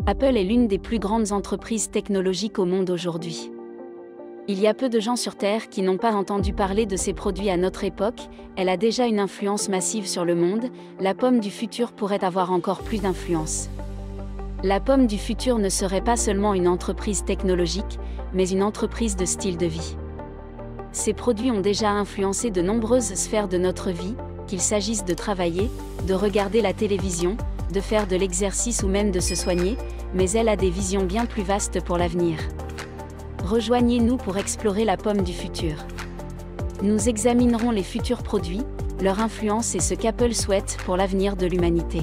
Apple est l'une des plus grandes entreprises technologiques au monde aujourd'hui. Il y a peu de gens sur Terre qui n'ont pas entendu parler de ses produits à notre époque, elle a déjà une influence massive sur le monde, la pomme du futur pourrait avoir encore plus d'influence. La pomme du futur ne serait pas seulement une entreprise technologique, mais une entreprise de style de vie. Ces produits ont déjà influencé de nombreuses sphères de notre vie, qu'il s'agisse de travailler, de regarder la télévision, de faire de l'exercice ou même de se soigner, mais elle a des visions bien plus vastes pour l'avenir. Rejoignez-nous pour explorer la pomme du futur. Nous examinerons les futurs produits, leur influence et ce qu'Apple souhaite pour l'avenir de l'humanité.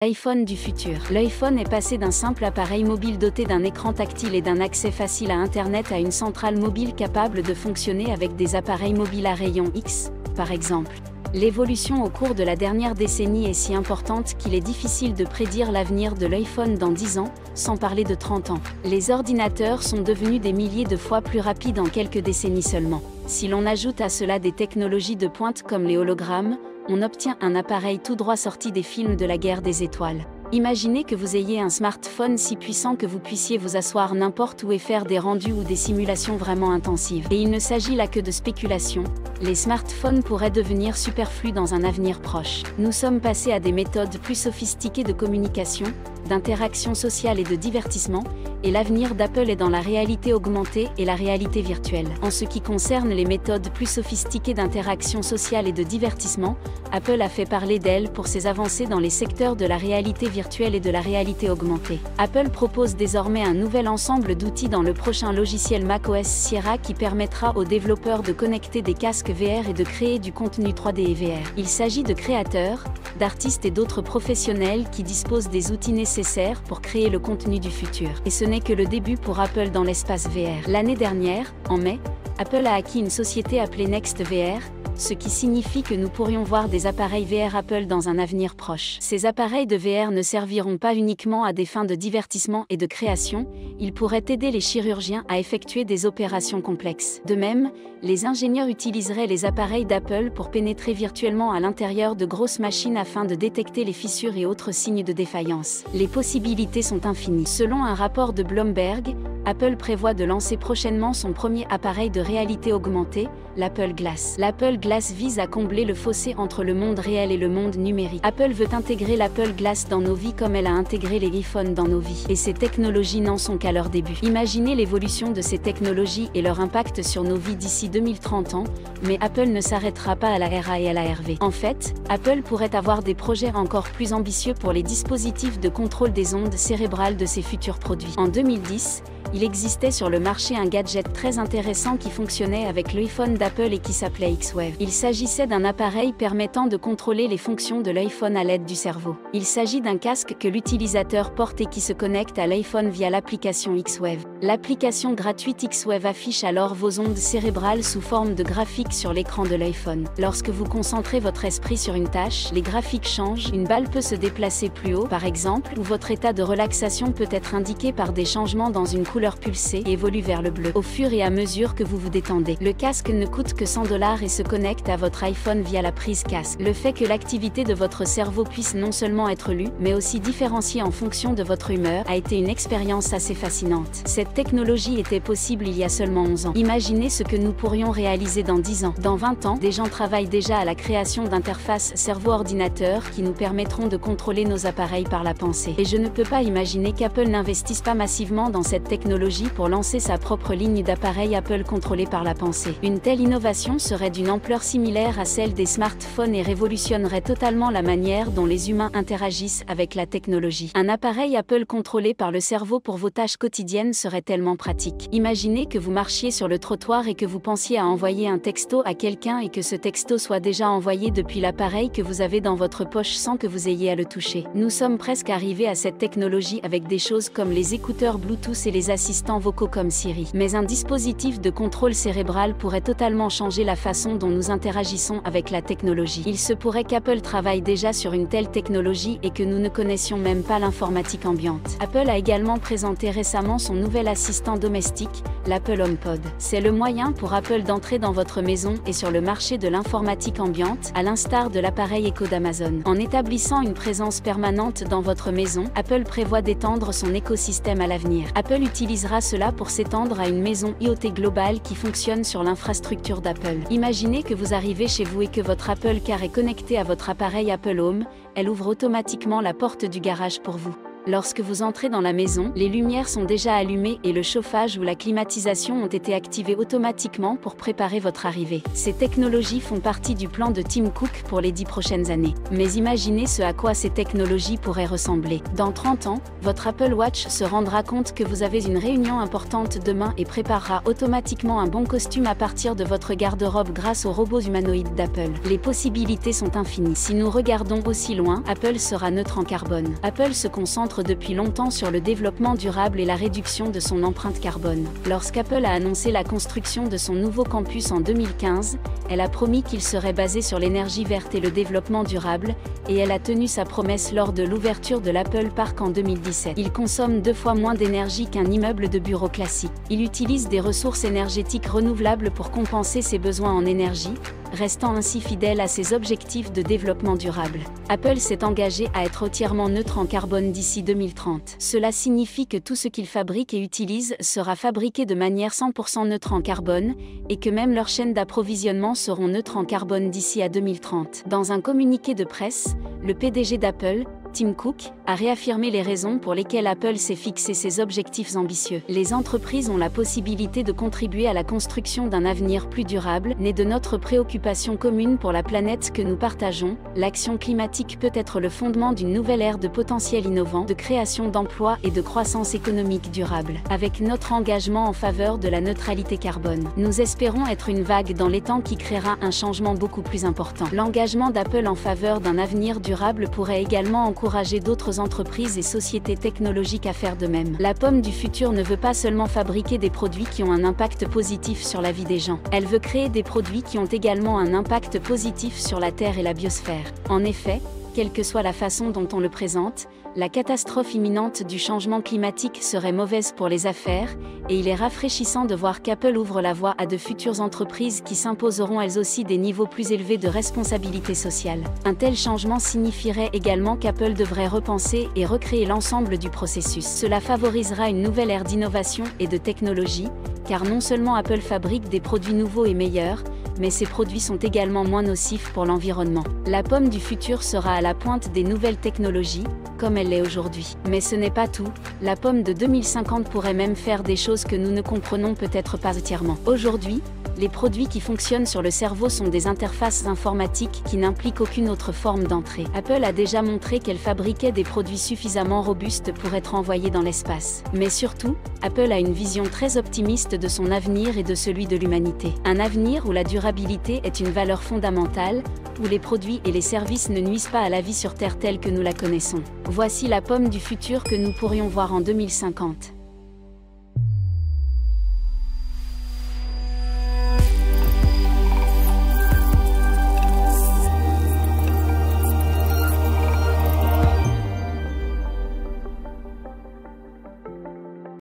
L'iPhone du futur. L'iPhone est passé d'un simple appareil mobile doté d'un écran tactile et d'un accès facile à Internet à une centrale mobile capable de fonctionner avec des appareils mobiles à rayon X, par exemple. L'évolution au cours de la dernière décennie est si importante qu'il est difficile de prédire l'avenir de l'iPhone dans 10 ans, sans parler de 30 ans. Les ordinateurs sont devenus des milliers de fois plus rapides en quelques décennies seulement. Si l'on ajoute à cela des technologies de pointe comme les hologrammes, on obtient un appareil tout droit sorti des films de la guerre des étoiles. Imaginez que vous ayez un smartphone si puissant que vous puissiez vous asseoir n'importe où et faire des rendus ou des simulations vraiment intensives. Et il ne s'agit là que de spéculation, les smartphones pourraient devenir superflus dans un avenir proche. Nous sommes passés à des méthodes plus sophistiquées de communication, d'interaction sociale et de divertissement, et l'avenir d'Apple est dans la réalité augmentée et la réalité virtuelle. En ce qui concerne les méthodes plus sophistiquées d'interaction sociale et de divertissement, Apple a fait parler d'elle pour ses avancées dans les secteurs de la réalité virtuelle et de la réalité augmentée. Apple propose désormais un nouvel ensemble d'outils dans le prochain logiciel macOS Sierra qui permettra aux développeurs de connecter des casques VR et de créer du contenu 3D et VR. Il s'agit de créateurs, d'artistes et d'autres professionnels qui disposent des outils nécessaires pour créer le contenu du futur. Et ce n'est que le début pour Apple dans l'espace VR. L'année dernière, en mai, Apple a acquis une société appelée NextVR, ce qui signifie que nous pourrions voir des appareils VR Apple dans un avenir proche. Ces appareils de VR ne serviront pas uniquement à des fins de divertissement et de création, ils pourraient aider les chirurgiens à effectuer des opérations complexes. De même, les ingénieurs utiliseraient les appareils d'Apple pour pénétrer virtuellement à l'intérieur de grosses machines afin de détecter les fissures et autres signes de défaillance. Les possibilités sont infinies. Selon un rapport de Bloomberg, Apple prévoit de lancer prochainement son premier appareil de réalité augmentée, l'Apple Glass. L'Apple Glass vise à combler le fossé entre le monde réel et le monde numérique. Apple veut intégrer l'Apple Glass dans nos vies comme elle a intégré les iPhones dans nos vies. Et ces technologies n'en sont qu'à leur début. Imaginez l'évolution de ces technologies et leur impact sur nos vies d'ici 2030 ans, mais Apple ne s'arrêtera pas à la RA et à la RV. En fait, Apple pourrait avoir des projets encore plus ambitieux pour les dispositifs de contrôle des ondes cérébrales de ses futurs produits. En 2010, il existait sur le marché un gadget très intéressant qui fonctionnait avec l'iPhone d'Apple et qui s'appelait X-Wave. Il s'agissait d'un appareil permettant de contrôler les fonctions de l'iPhone à l'aide du cerveau. Il s'agit d'un casque que l'utilisateur porte et qui se connecte à l'iPhone via l'application X-Wave. L'application gratuite X-Wave affiche alors vos ondes cérébrales sous forme de graphiques sur l'écran de l'iPhone. Lorsque vous concentrez votre esprit sur une tâche, les graphiques changent, une balle peut se déplacer plus haut, par exemple, ou votre état de relaxation peut être indiqué par des changements dans une couleur pulsée et évolue vers le bleu au fur et à mesure que vous vous détendez. Le casque ne coûte que $100 et se connecte à votre iPhone via la prise casque. Le fait que l'activité de votre cerveau puisse non seulement être lue, mais aussi différenciée en fonction de votre humeur, a été une expérience assez fascinante. Cette technologie était possible il y a seulement 11 ans. Imaginez ce que nous pourrions réaliser dans 10 ans. Dans 20 ans, des gens travaillent déjà à la création d'interfaces cerveau-ordinateur qui nous permettront de contrôler nos appareils par la pensée. Et je ne peux pas imaginer qu'Apple n'investisse pas massivement dans cette technologie pour lancer sa propre ligne d'appareils Apple contrôlés par la pensée. Une telle innovation serait d'une ampleur similaire à celle des smartphones et révolutionnerait totalement la manière dont les humains interagissent avec la technologie. Un appareil Apple contrôlé par le cerveau pour vos tâches quotidiennes serait tellement pratique. Imaginez que vous marchiez sur le trottoir et que vous pensiez à envoyer un texto à quelqu'un et que ce texto soit déjà envoyé depuis l'appareil que vous avez dans votre poche sans que vous ayez à le toucher. Nous sommes presque arrivés à cette technologie avec des choses comme les écouteurs Bluetooth et les assistants vocaux comme Siri. Mais un dispositif de contrôle cérébral pourrait totalement changer la façon dont nous interagissons avec la technologie. Il se pourrait qu'Apple travaille déjà sur une telle technologie et que nous ne connaissions même pas l'informatique ambiante. Apple a également présenté récemment son nouvel assistant domestique, l'Apple HomePod. C'est le moyen pour Apple d'entrer dans votre maison et sur le marché de l'informatique ambiante, à l'instar de l'appareil Echo d'Amazon. En établissant une présence permanente dans votre maison, Apple prévoit d'étendre son écosystème à l'avenir. Apple utilisera cela pour s'étendre à une maison IoT globale qui fonctionne sur l'infrastructure d'Apple. Imaginez que vous arrivez chez vous et que votre Apple Car est connecté à votre appareil Apple Home, elle ouvre automatiquement la porte du garage pour vous. Lorsque vous entrez dans la maison, les lumières sont déjà allumées et le chauffage ou la climatisation ont été activés automatiquement pour préparer votre arrivée. Ces technologies font partie du plan de Tim Cook pour les 10 prochaines années. Mais imaginez ce à quoi ces technologies pourraient ressembler. Dans 30 ans, votre Apple Watch se rendra compte que vous avez une réunion importante demain et préparera automatiquement un bon costume à partir de votre garde-robe grâce aux robots humanoïdes d'Apple. Les possibilités sont infinies. Si nous regardons aussi loin, Apple sera neutre en carbone. Apple se concentre depuis longtemps sur le développement durable et la réduction de son empreinte carbone. Lorsqu'Apple a annoncé la construction de son nouveau campus en 2015, elle a promis qu'il serait basé sur l'énergie verte et le développement durable, et elle a tenu sa promesse lors de l'ouverture de l'Apple Park en 2017. Il consomme 2 fois moins d'énergie qu'un immeuble de bureau classique. Il utilise des ressources énergétiques renouvelables pour compenser ses besoins en énergie, restant ainsi fidèle à ses objectifs de développement durable. Apple s'est engagé à être entièrement neutre en carbone d'ici 2030. Cela signifie que tout ce qu'il fabrique et utilise sera fabriqué de manière 100% neutre en carbone, et que même leurs chaînes d'approvisionnement seront neutres en carbone d'ici à 2030. Dans un communiqué de presse, le PDG d'Apple, Tim Cook, a réaffirmé les raisons pour lesquelles Apple s'est fixé ces objectifs ambitieux. Les entreprises ont la possibilité de contribuer à la construction d'un avenir plus durable, né de notre préoccupation commune pour la planète que nous partageons. L'action climatique peut être le fondement d'une nouvelle ère de potentiel innovant, de création d'emplois et de croissance économique durable. Avec notre engagement en faveur de la neutralité carbone, nous espérons être une vague dans les temps qui créera un changement beaucoup plus important. L'engagement d'Apple en faveur d'un avenir durable pourrait également encourager d'autres entreprises et sociétés technologiques à faire de même. La pomme du futur ne veut pas seulement fabriquer des produits qui ont un impact positif sur la vie des gens. Elle veut créer des produits qui ont également un impact positif sur la Terre et la biosphère. En effet, quelle que soit la façon dont on le présente, la catastrophe imminente du changement climatique serait mauvaise pour les affaires, et il est rafraîchissant de voir qu'Apple ouvre la voie à de futures entreprises qui s'imposeront elles aussi des niveaux plus élevés de responsabilité sociale. Un tel changement signifierait également qu'Apple devrait repenser et recréer l'ensemble du processus. Cela favorisera une nouvelle ère d'innovation et de technologie, car non seulement Apple fabrique des produits nouveaux et meilleurs, mais ces produits sont également moins nocifs pour l'environnement. La pomme du futur sera à la pointe des nouvelles technologies, comme elle l'est aujourd'hui. Mais ce n'est pas tout, la pomme de 2050 pourrait même faire des choses que nous ne comprenons peut-être pas entièrement. Aujourd'hui, les produits qui fonctionnent sur le cerveau sont des interfaces informatiques qui n'impliquent aucune autre forme d'entrée. Apple a déjà montré qu'elle fabriquait des produits suffisamment robustes pour être envoyés dans l'espace. Mais surtout, Apple a une vision très optimiste de son avenir et de celui de l'humanité. Un avenir où la durabilité est une valeur fondamentale, où les produits et les services ne nuisent pas à la vie sur Terre telle que nous la connaissons. Voici la pomme du futur que nous pourrions voir en 2050.